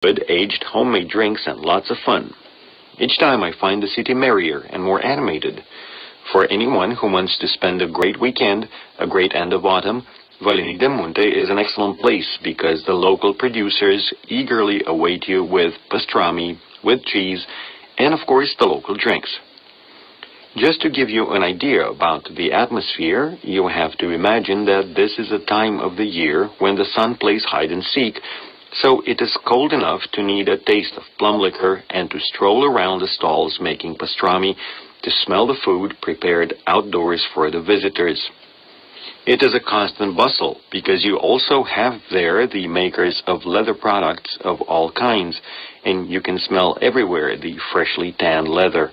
Good aged homemade drinks and lots of fun. Each time I find the city merrier and more animated. For anyone who wants to spend a great weekend, a great end of autumn, Valenii de Munte is an excellent place because the local producers eagerly await you with pastrami, with cheese, and of course the local drinks. Just to give you an idea about the atmosphere, you have to imagine that this is a time of the year when the sun plays hide and seek, so it is cold enough to need a taste of plum liquor and to stroll around the stalls making pastrami, to smell the food prepared outdoors for the visitors. It is a constant bustle because you also have there the makers of leather products of all kinds, and you can smell everywhere the freshly tanned leather.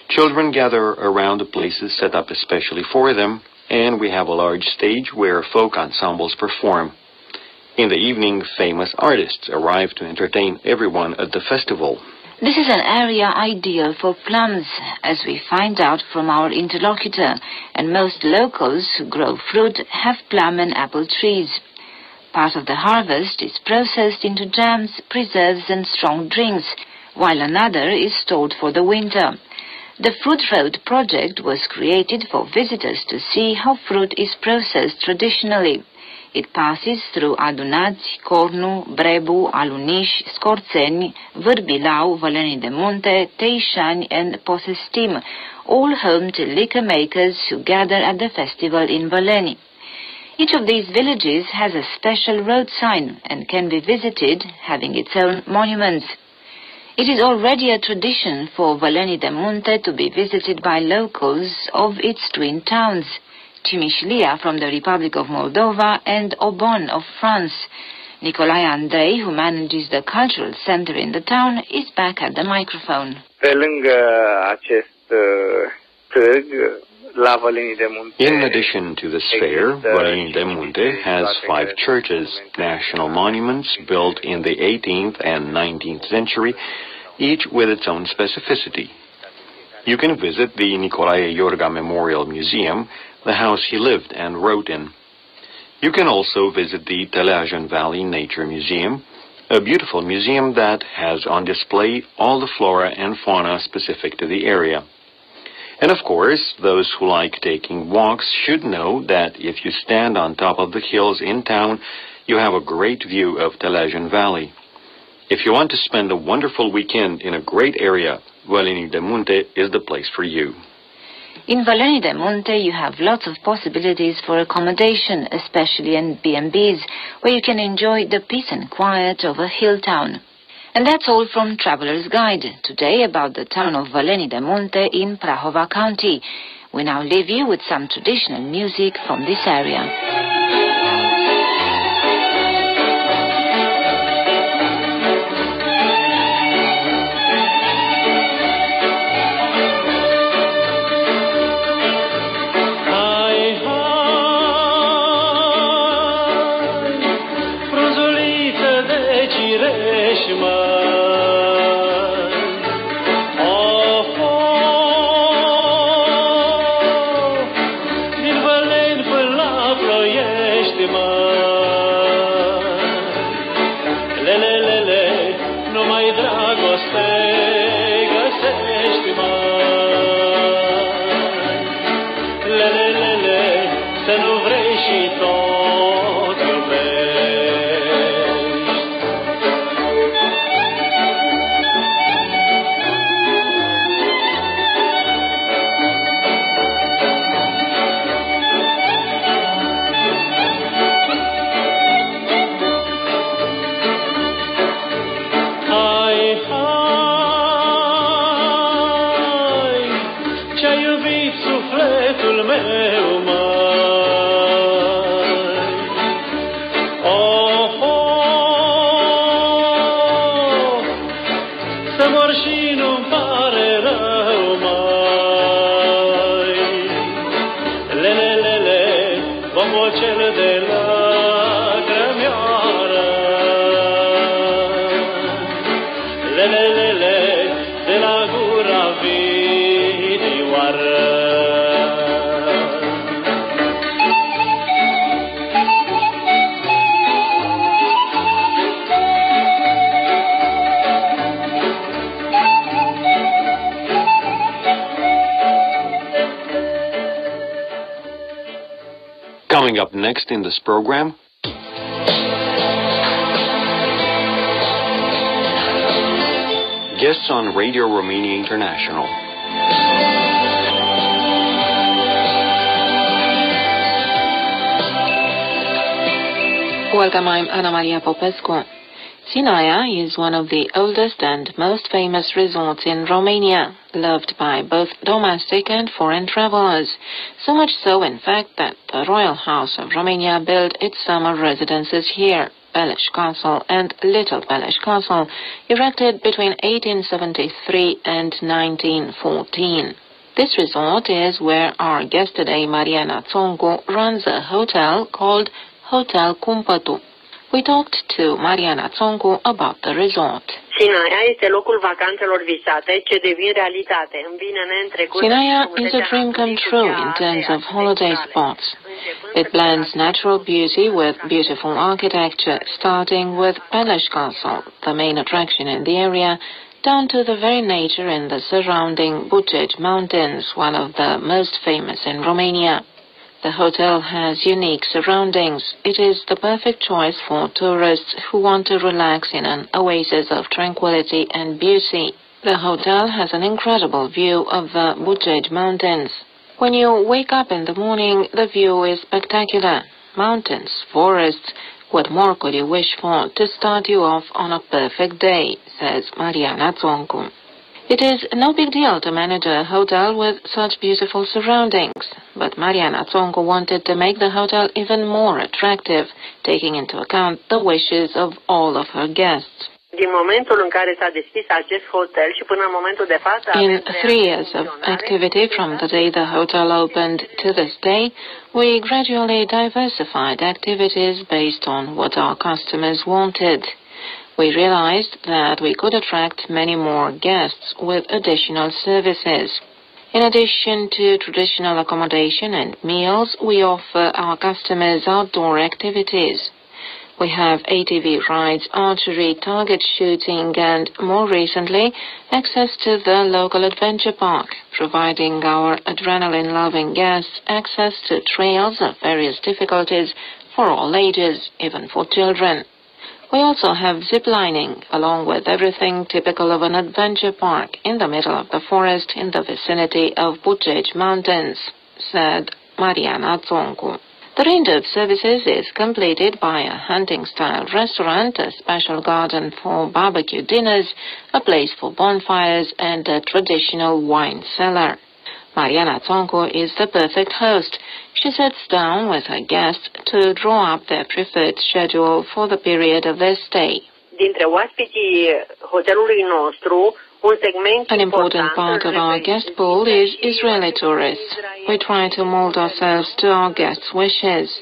Children gather around the places set up especially for them, and we have a large stage where folk ensembles perform. In the evening, famous artists arrive to entertain everyone at the festival. This is an area ideal for plums, as we find out from our interlocutor, and most locals who grow fruit have plum and apple trees. Part of the harvest is processed into jams, preserves and strong drinks, while another is stored for the winter. The Fruit Road project was created for visitors to see how fruit is processed traditionally. It passes through Adunați, Cornu, Brebu, Aluniș, Scorțeni, Vârbilau, Valenii de Munte, Teișani and Posestim, all home to liquor makers who gather at the festival in Valenii. Each of these villages has a special road sign and can be visited, having its own monuments. It is already a tradition for Valenii de Munte to be visited by locals of its twin towns, Cimișlia from the Republic of Moldova and Obon of France. Nicolae Andrei, who manages the cultural center in the town, is back at the microphone. Pe lângă acest târg, la Valenii de Munte, in addition to this fair, Valenii de Munte has 5 churches, national monuments built in the 18th and 19th century, each with its own specificity. You can visit the Nicolae Iorga Memorial Museum, the house he lived and wrote in. You can also visit the Teleajan Valley Nature Museum, a beautiful museum that has on display all the flora and fauna specific to the area. And of course, those who like taking walks should know that if you stand on top of the hills in town, you have a great view of Teleajan Valley. If you want to spend a wonderful weekend in a great area, Valenii de Munte is the place for you. In Valenii de Munte, you have lots of possibilities for accommodation, especially in B&Bs, where you can enjoy the peace and quiet of a hill town. And that's all from Traveler's Guide, today about the town of Valenii de Munte in Prahova County. We now leave you with some traditional music from this area. Coming up next in this program, guests on Radio Romania International. Welcome, I'm Ana Maria Popescu. Sinaia is one of the oldest and most famous resorts in Romania, loved by both domestic and foreign travelers. So much so, in fact, that the Royal House of Romania built its summer residences here, Peleș Castle and Little Peleș Castle, erected between 1873 and 1914. This resort is where our guest today, Mariana Tsongu, runs a hotel called Hotel Cumpătu. We talked to Mariana Tsongu about the resort. Sinaia este locul vacanțelor visate ce devin realitate. Îmi vine neîntrecut. Sinaia is a dream come true in terms of holiday spots. It blends natural beauty with beautiful architecture, starting with Peleș Castle, the main attraction in the area, down to the very nature in the surrounding Bucegi Mountains, one of the most famous in Romania. The hotel has unique surroundings. It is the perfect choice for tourists who want to relax in an oasis of tranquility and beauty. The hotel has an incredible view of the Bucegi Mountains. When you wake up in the morning, the view is spectacular. Mountains, forests, what more could you wish for to start you off on a perfect day, says Mariana Tsongu. It is no big deal to manage a hotel with such beautiful surroundings, but Mariana Tsongu wanted to make the hotel even more attractive, taking into account the wishes of all of her guests. Din momentul în care s-a deschis acest hotel și până în momentul de față, in 3 years of activity from the day the hotel opened to this day, we gradually diversified activities based on what our customers wanted. We realized that we could attract many more guests with additional services. In addition to traditional accommodation and meals, we offer our customers outdoor activities. We have ATV rides, archery, target shooting, and more recently, access to the local adventure park, providing our adrenaline-loving guests access to trails of various difficulties for all ages, even for children. We also have ziplining, along with everything typical of an adventure park in the middle of the forest in the vicinity of Bucegi Mountains, said Mariana Tsongu. The range of services is completed by a hunting-style restaurant, a special garden for barbecue dinners, a place for bonfires, and a traditional wine cellar. Mariana Tsongu is the perfect host. She sits down with her guests to draw up their preferred schedule for the period of their stay. Dintre oaspeții hotelului nostru, an important part of our guest pool is Israeli tourists. We try to mold ourselves to our guests' wishes.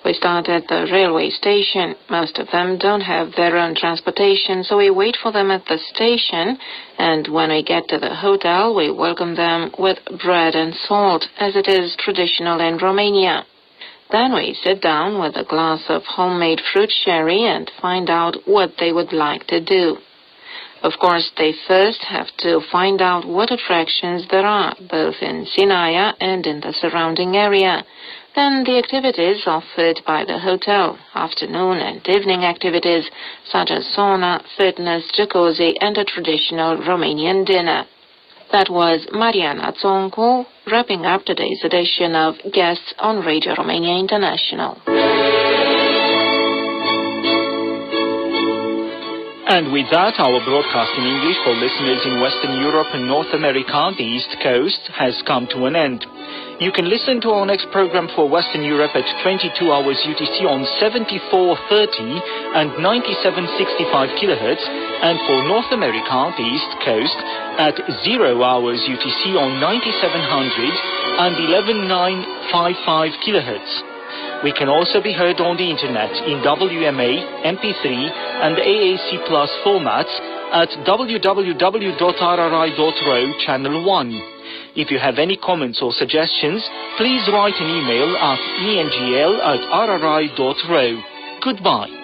We start at the railway station. Most of them don't have their own transportation, so we wait for them at the station, and when we get to the hotel, we welcome them with bread and salt, as it is traditional in Romania. Then we sit down with a glass of homemade fruit sherry and find out what they would like to do. Of course, they first have to find out what attractions there are, both in Sinaia and in the surrounding area. Then the activities offered by the hotel, afternoon and evening activities such as sauna, fitness, jacuzzi, and a traditional Romanian dinner. That was Mariana Tsongu, wrapping up today's edition of Guests on Radio Romania International. And with that, our broadcast in English for listeners in Western Europe and North America, the East Coast, has come to an end. You can listen to our next program for Western Europe at 22 hours UTC on 7430 and 9765 kHz, and for North America, the East Coast, at 0 hours UTC on 9700 and 11955 kHz. We can also be heard on the internet in WMA, MP3 and AAC Plus formats at www.rri.ro Channel 1. If you have any comments or suggestions, please write an email at engl@rri.ro. Goodbye.